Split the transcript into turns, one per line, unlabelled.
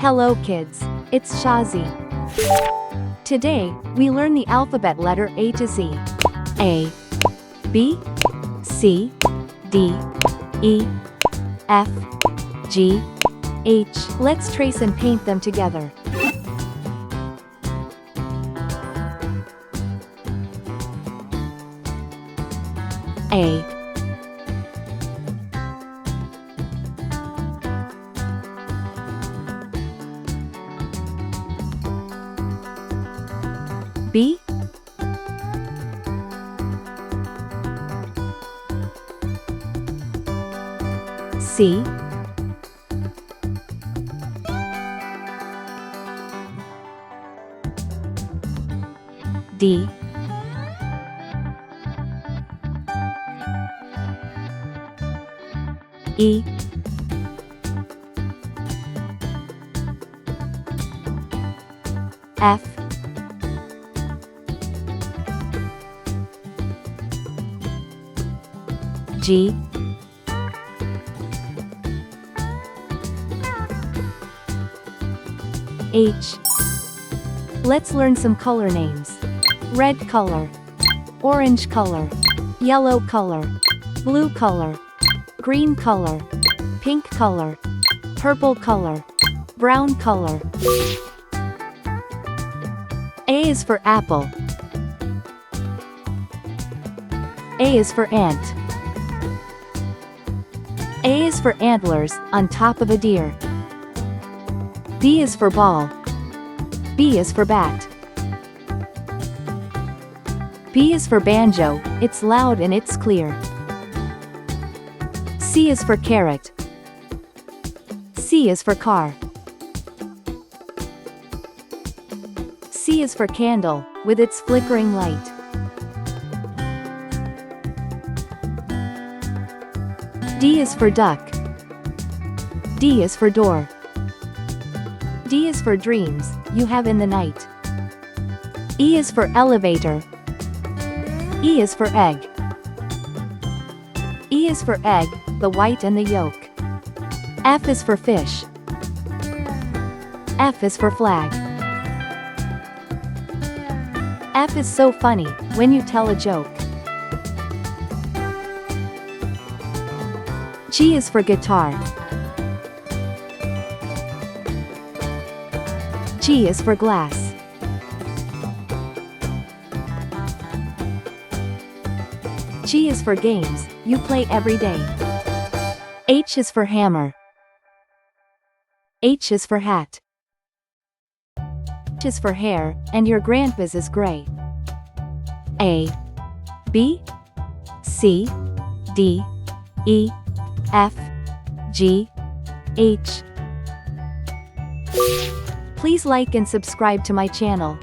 Hello kids, it's Shazi. Today, we learn the alphabet letter A to Z. A, B, C, D, E, F, G, H. Let's trace and paint them together. A, B, C, D, E, F, G, H. Let's learn some color names. Red color, orange color, yellow color, blue color, green color, pink color, purple color, brown color. A is for apple. A is for ant. A is for antlers, on top of a deer. B is for ball. B is for bat. B is for banjo, it's loud and it's clear. C is for carrot. C is for car. C is for candle, with its flickering light. D is for duck. D is for door. D is for dreams, you have in the night. E is for elevator. E is for egg. E is for egg, the white and the yolk. F is for fish. F is for flag. F is so funny, when you tell a joke. G is for guitar. G is for glass. G is for games, you play every day. H is for hammer. H is for hat. H is for hair, and your grandpa's is gray. A, B, C, D, E, F, G, H. Please like and subscribe to my channel.